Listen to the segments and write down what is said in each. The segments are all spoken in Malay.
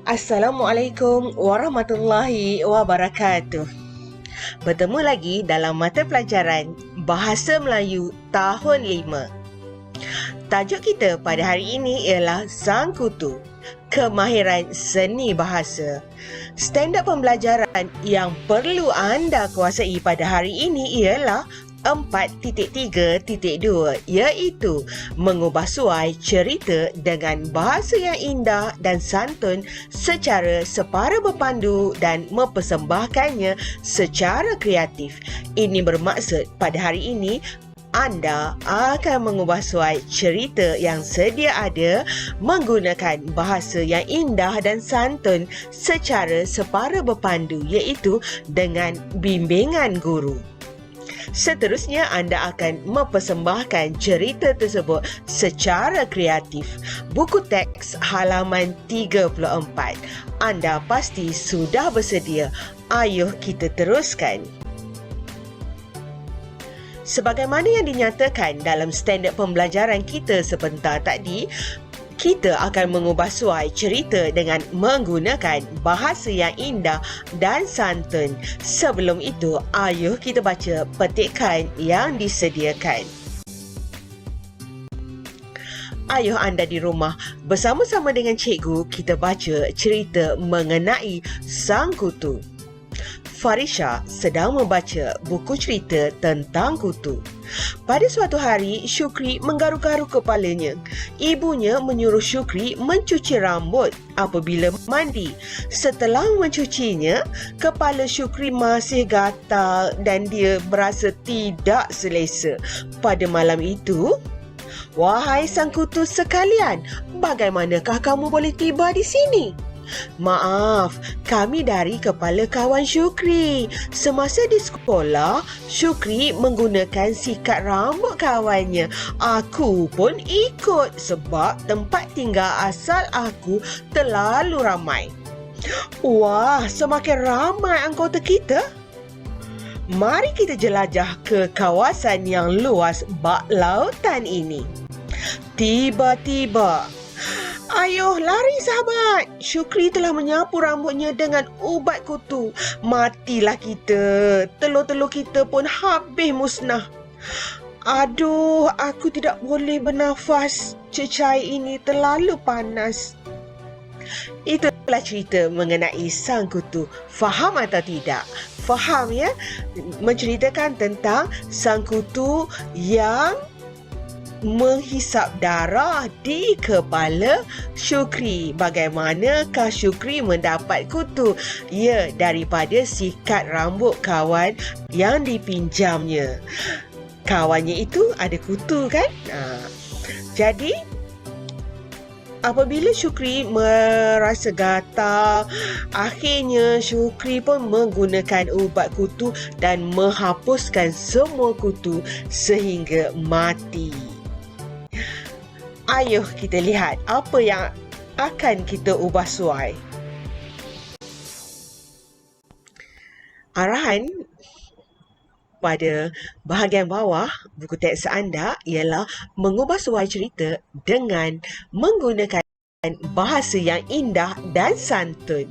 Assalamualaikum warahmatullahi wabarakatuh. Bertemu lagi dalam mata pelajaran Bahasa Melayu tahun 5. Tajuk kita pada hari ini ialah Sangkutu, kemahiran seni bahasa. Standard pembelajaran yang perlu anda kuasai pada hari ini ialah 4.3.2 iaitu mengubah suai cerita dengan bahasa yang indah dan santun secara separa berpandu dan mempersembahkannya secara kreatif. Ini bermaksud pada hari ini anda akan mengubah suai cerita yang sedia ada menggunakan bahasa yang indah dan santun secara separa berpandu iaitu dengan bimbingan guru. Seterusnya, anda akan mempersembahkan cerita tersebut secara kreatif. Buku teks halaman 34. Anda pasti sudah bersedia. Ayuh kita teruskan. Sebagaimana yang dinyatakan dalam standard pembelajaran kita sebentar tadi, kita akan mengubah suai cerita dengan menggunakan bahasa yang indah dan santun. Sebelum itu, ayuh kita baca petikan yang disediakan. Ayuh anda di rumah, bersama-sama dengan cikgu, kita baca cerita mengenai Sangkutu. Farisha sedang membaca buku cerita tentang kutu. Pada suatu hari, Syukri menggaruk-garuk kepalanya. Ibunya menyuruh Syukri mencuci rambut apabila mandi. Setelah mencucinya, kepala Syukri masih gatal dan dia berasa tidak selesa. Pada malam itu, "Wahai Sangkutu sekalian, bagaimanakah kamu boleh tiba di sini?" "Maaf, kami dari kepala kawan Syukri. Semasa di sekolah, Syukri menggunakan sikat rambut kawannya. Aku pun ikut sebab tempat tinggal asal aku terlalu ramai." "Wah, semakin ramai anggota kita. Mari kita jelajah ke kawasan yang luas bak lautan ini." Tiba-tiba, "Ayuh, lari sahabat! Syukri telah menyapu rambutnya dengan ubat kutu. Matilah kita. Telur-telur kita pun habis musnah. Aduh, aku tidak boleh bernafas. Cecair ini terlalu panas." Itulah cerita mengenai Sangkutu. Faham atau tidak? Faham ya? Menceritakan tentang Sangkutu yang menghisap darah di kepala Syukri. Bagaimanakah Syukri mendapat kutu? Ya, daripada sikat rambut kawan yang dipinjamnya. Kawannya itu ada kutu kan? Jadi, apabila Syukri merasa gatal, akhirnya Syukri pun menggunakan ubat kutu dan menghapuskan semua kutu sehingga mati. Ayuh kita lihat apa yang akan kita ubah suai. Arahan pada bahagian bawah buku teks anda ialah mengubah suai cerita dengan menggunakan bahasa yang indah dan santun.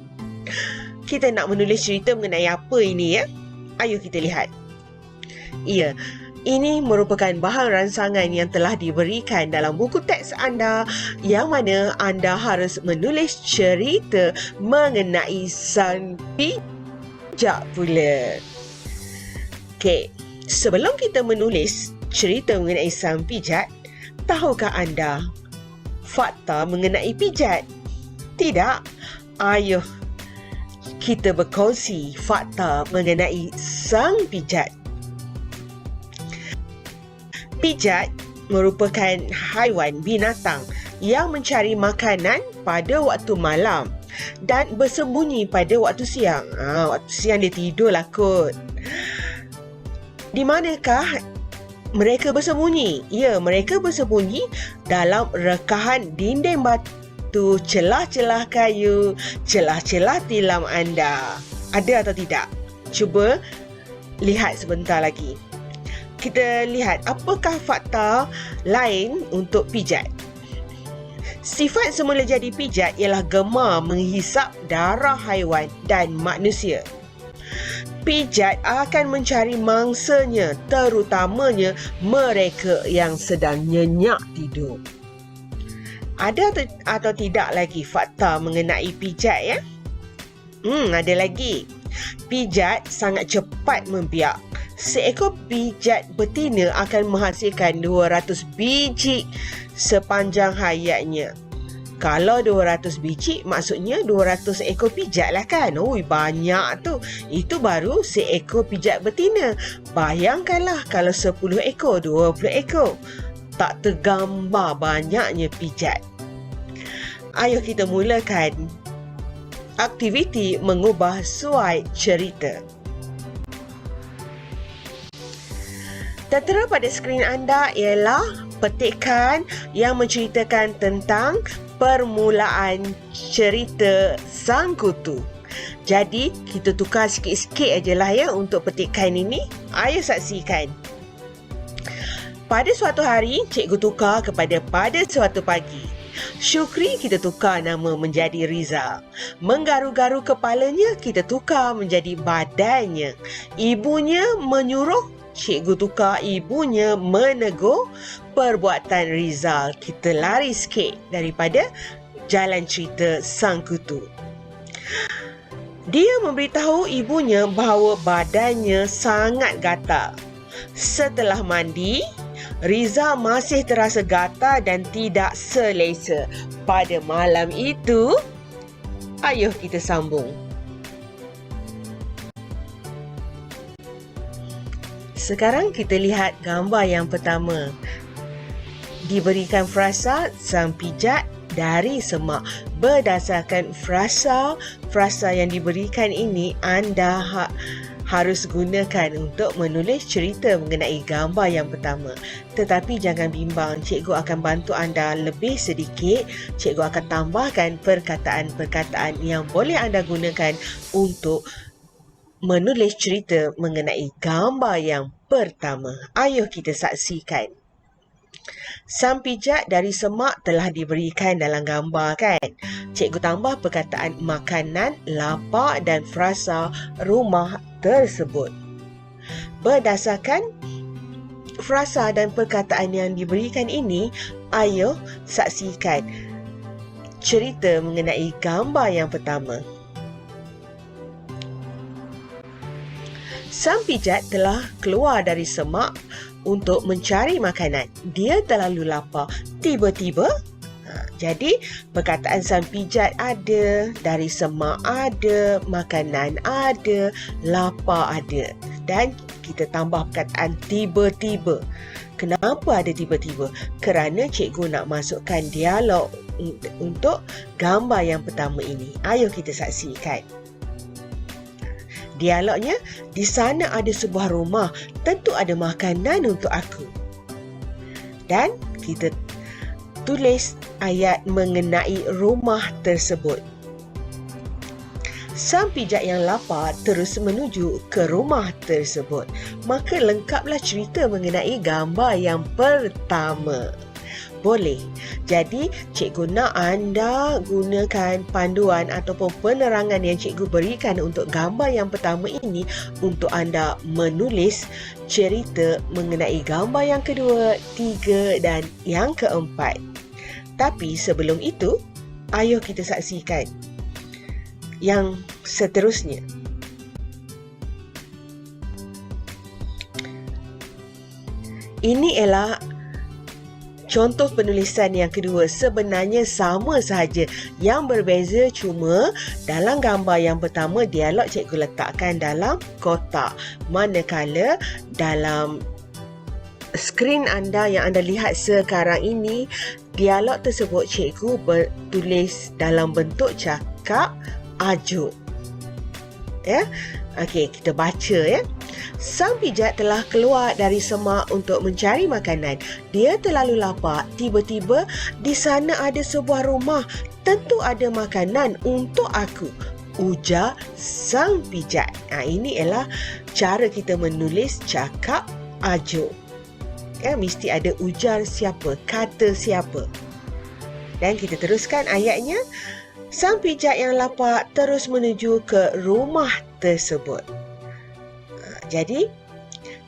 Kita nak menulis cerita mengenai apa ini ya? Ayuh kita lihat. Ya, ini merupakan bahan rancangan yang telah diberikan dalam buku teks anda yang mana anda harus menulis cerita mengenai sang pijak pula. Okey, sebelum kita menulis cerita mengenai sang pijat, tahukah anda fakta mengenai pijat? Tidak? Ayuh kita berkongsi fakta mengenai sang pijat. Pijat merupakan haiwan binatang yang mencari makanan pada waktu malam dan bersembunyi pada waktu siang. Waktu siang dia tidurlah kot. Di manakah mereka bersembunyi? Ya, mereka bersembunyi dalam rekahan dinding batu, celah-celah kayu, celah-celah tilam anda. Ada atau tidak? Cuba lihat sebentar lagi. Kita lihat apakah fakta lain untuk pijat. Sifat semula jadi pijat ialah gemar menghisap darah haiwan dan manusia. Pijat akan mencari mangsanya, terutamanya mereka yang sedang nyenyak tidur. Ada atau tidak lagi fakta mengenai pijat ya? Ada lagi. Pijat sangat cepat membiak. Seekor pijat betina akan menghasilkan 200 biji sepanjang hayatnya. Kalau 200 biji, maksudnya 200 ekor pijat lah kan? Banyak tu. Itu baru seekor pijat betina. Bayangkanlah kalau 10 ekor, 20 ekor. Tak tergambar banyaknya pijat. Ayo kita mulakan aktiviti mengubah suai cerita. Tertera pada skrin anda ialah petikan yang menceritakan tentang permulaan cerita Sang Kutu. Jadi, kita tukar sikit-sikit ajalah ya untuk petikan ini. Ayo saksikan. Pada suatu hari, cikgu tukar kepada pada suatu pagi. Syukri kita tukar nama menjadi Rizal. Menggaru-garu kepalanya kita tukar menjadi badannya. Ibunya menyuruh, cikgu tukar ibunya menegur. Perbuatan Rizal kita lari sikit daripada jalan cerita Sang Kutu. Dia memberitahu ibunya bahawa badannya sangat gatal. Setelah mandi, Rizal masih terasa gatal dan tidak selesa. Pada malam itu, ayo kita sambung. Sekarang kita lihat gambar yang pertama. Diberikan frasa sang pijat dari semak. Berdasarkan frasa yang diberikan ini, anda harus gunakan untuk menulis cerita mengenai gambar yang pertama. Tetapi jangan bimbang, cikgu akan bantu anda lebih sedikit. Cikgu akan tambahkan perkataan-perkataan yang boleh anda gunakan untuk menulis cerita mengenai gambar yang pertama. Ayo kita saksikan. Sang pijat dari semak telah diberikan dalam gambar kan? Cikgu tambah perkataan makanan, lapak dan frasa rumah tersebut. Berdasarkan frasa dan perkataan yang diberikan ini, ayo saksikan cerita mengenai gambar yang pertama. Sang pijat telah keluar dari semak untuk mencari makanan. Dia terlalu lapar. Tiba-tiba, jadi perkataan sang pijat ada, dari semak ada, makanan ada, lapar ada. Dan kita tambah perkataan tiba-tiba. Kenapa ada tiba-tiba? Kerana cikgu nak masukkan dialog untuk gambar yang pertama ini. Ayo kita saksikan. Dialognya, di sana ada sebuah rumah, tentu ada makanan untuk aku. Dan kita tulis ayat mengenai rumah tersebut. Sang pijat yang lapar terus menuju ke rumah tersebut. Maka lengkaplah cerita mengenai gambar yang pertama. Boleh. Jadi, cikgu nak anda gunakan panduan ataupun penerangan yang cikgu berikan untuk gambar yang pertama ini untuk anda menulis cerita mengenai gambar yang kedua, tiga dan yang keempat. Tapi sebelum itu, ayo kita saksikan yang seterusnya. Ini ialah contoh penulisan yang kedua. Sebenarnya sama sahaja. Yang berbeza cuma dalam gambar yang pertama dialog cikgu letakkan dalam kotak. Manakala dalam skrin anda yang anda lihat sekarang ini, dialog tersebut cikgu bertulis dalam bentuk cakap ajuk. Ya. Okey, kita baca ya. Sang pijat telah keluar dari semak untuk mencari makanan. Dia terlalu lapar. Tiba-tiba di sana ada sebuah rumah. Tentu ada makanan untuk aku, ujar sang pijat. Ini ialah cara kita menulis cakap ajuk. Mesti ada ujar siapa, kata siapa. Dan kita teruskan ayatnya. Sang pijat yang lapar terus menuju ke rumah tersebut. Jadi,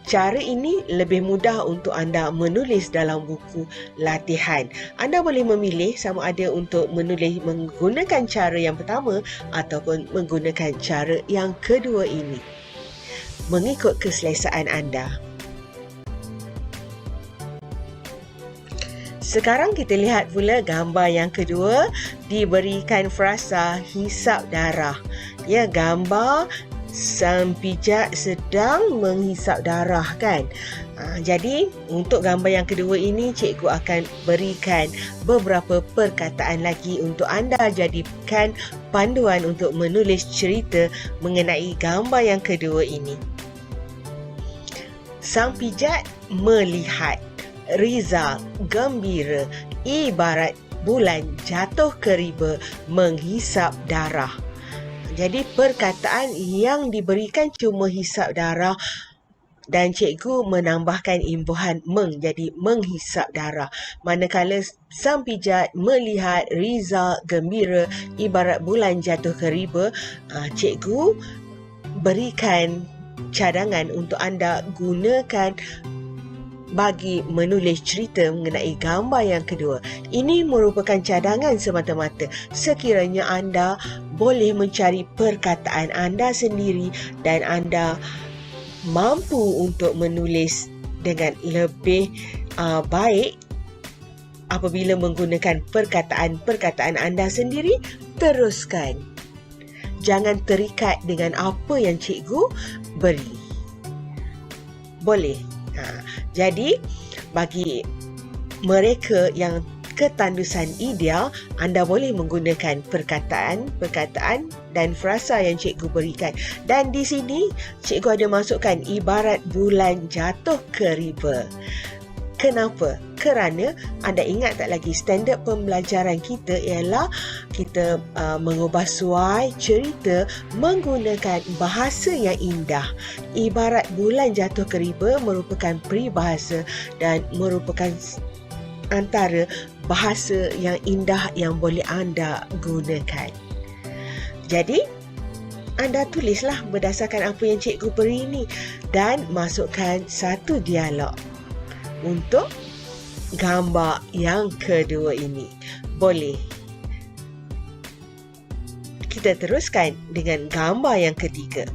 cara ini lebih mudah untuk anda menulis dalam buku latihan. Anda boleh memilih sama ada untuk menulis menggunakan cara yang pertama ataupun menggunakan cara yang kedua ini. Mengikut keselesaan anda. Sekarang kita lihat pula gambar yang kedua, diberikan frasa hisap darah. Ya, gambar sang pijat sedang menghisap darah kan. Jadi untuk gambar yang kedua ini, cikgu akan berikan beberapa perkataan lagi untuk anda jadikan panduan untuk menulis cerita mengenai gambar yang kedua ini. Sang pijat melihat Rizal gembira ibarat bulan jatuh ke riba menghisap darah. Jadi perkataan yang diberikan cuma hisap darah dan cikgu menambahkan imbuhan meng, jadi menghisap darah. Manakala sang pijat melihat Rizal gembira ibarat bulan jatuh ke riba, cikgu berikan cadangan untuk anda gunakan bagi menulis cerita mengenai gambar yang kedua. Ini merupakan cadangan semata-mata. Sekiranya anda boleh mencari perkataan anda sendiri dan anda mampu untuk menulis dengan lebih baik apabila menggunakan perkataan-perkataan anda sendiri, teruskan. Jangan terikat dengan apa yang cikgu beri. Boleh. Jadi, bagi mereka yang ketandusan ideal, anda boleh menggunakan perkataan dan frasa yang cikgu berikan. Dan di sini, cikgu ada masukkan ibarat bulan jatuh ke riba. Kenapa? Kerana anda ingat tak lagi standard pembelajaran kita ialah kita mengubah suai cerita menggunakan bahasa yang indah. Ibarat bulan jatuh ke riba merupakan peribahasa dan merupakan antara bahasa yang indah yang boleh anda gunakan. Jadi, anda tulislah berdasarkan apa yang cikgu beri ini dan masukkan satu dialog untuk gambar yang kedua ini. Boleh. Kita teruskan dengan gambar yang ketiga.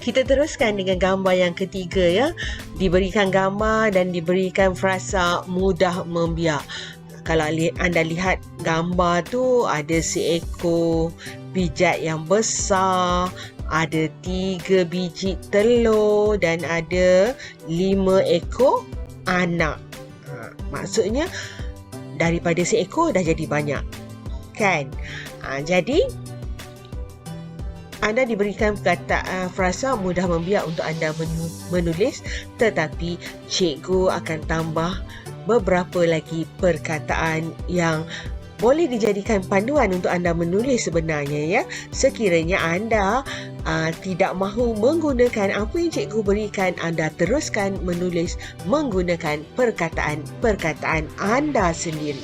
Kita teruskan dengan gambar yang ketiga ya. Diberikan gambar dan diberikan frasa mudah membiak. Kalau anda lihat gambar tu, ada seekor pijat yang besar, ada 3 biji telur dan ada 5 ekor anak. Maksudnya daripada seekor dah jadi banyak. Kan? Jadi anda diberikan frasa mudah membiak untuk anda menulis, tetapi cikgu akan tambah beberapa lagi perkataan yang boleh dijadikan panduan untuk anda menulis sebenarnya ya. Sekiranya anda tidak mahu menggunakan apa yang cikgu berikan, anda teruskan menulis menggunakan perkataan anda sendiri.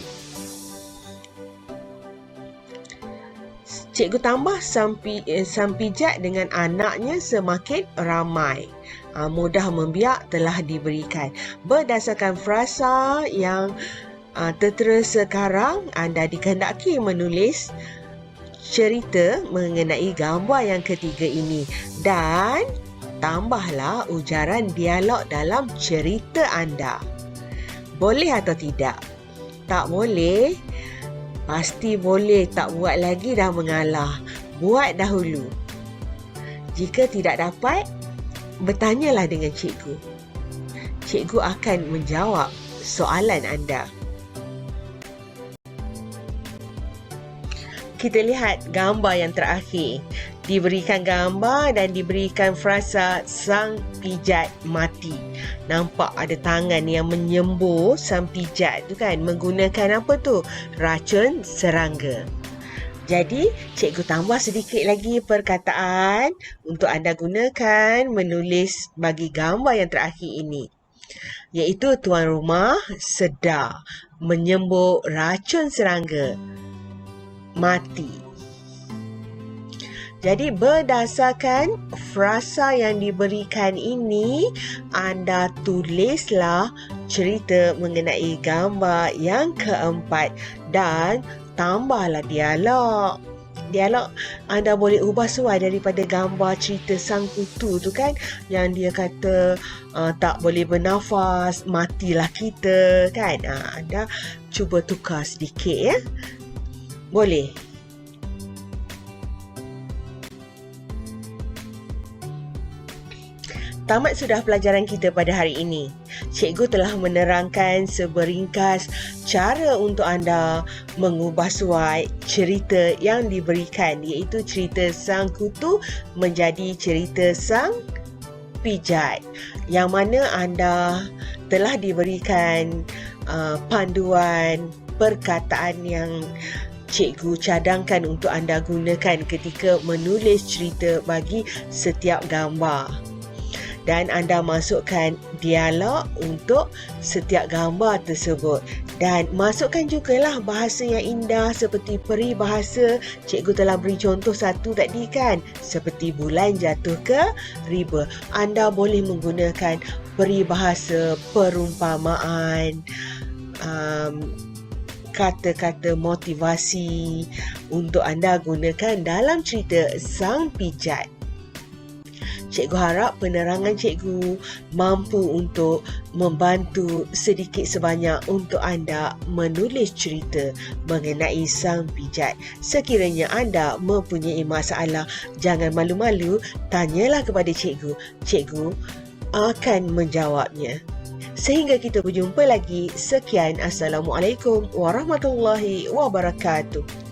Cikgu tambah sang pijat dengan anaknya semakin ramai. Mudah membiak telah diberikan. Berdasarkan frasa yang tertera sekarang, anda dikehendaki menulis cerita mengenai gambar yang ketiga ini dan tambahlah ujaran dialog dalam cerita anda. Boleh atau tidak? Tak boleh? Pasti boleh. Tak buat lagi dah mengalah. Buat dahulu. Jika tidak dapat, bertanyalah dengan cikgu. Cikgu akan menjawab soalan anda. Kita lihat gambar yang terakhir. Diberikan gambar dan diberikan frasa sang pijat mati. Nampak ada tangan yang menyembur sang pijat tu kan, menggunakan apa tu? Racun serangga. Jadi, cikgu tambah sedikit lagi perkataan untuk anda gunakan menulis bagi gambar yang terakhir ini. iaitu tuan rumah sedar menyembur racun serangga mati. Jadi berdasarkan frasa yang diberikan ini, anda tulislah cerita mengenai gambar yang keempat dan tambahlah dialog. Dialog anda boleh ubah sesuai daripada gambar cerita Sang Kutu tu kan, yang dia kata tak boleh bernafas, matilah kita kan. Anda cuba tukar sedikit ya. Boleh. Tamat sudah pelajaran kita pada hari ini. Cikgu telah menerangkan seberingkas cara untuk anda mengubah suai cerita yang diberikan, iaitu cerita Sang Kutu menjadi cerita Sang Pijat, yang mana anda telah diberikan panduan perkataan yang cikgu cadangkan untuk anda gunakan ketika menulis cerita bagi setiap gambar. Dan anda masukkan dialog untuk setiap gambar tersebut. Dan masukkan jugalah bahasa yang indah seperti peribahasa. Cikgu telah beri contoh satu tadi kan, seperti bulan jatuh ke riba. Anda boleh menggunakan peribahasa, perumpamaan, kata-kata motivasi untuk anda gunakan dalam cerita Sang Pijat. Cikgu harap penerangan cikgu mampu untuk membantu sedikit sebanyak untuk anda menulis cerita mengenai Sang Pijat. Sekiranya anda mempunyai masalah, jangan malu-malu, tanyalah kepada cikgu. Cikgu akan menjawabnya. Sehingga kita berjumpa lagi. Sekian, Assalamualaikum warahmatullahi wabarakatuh.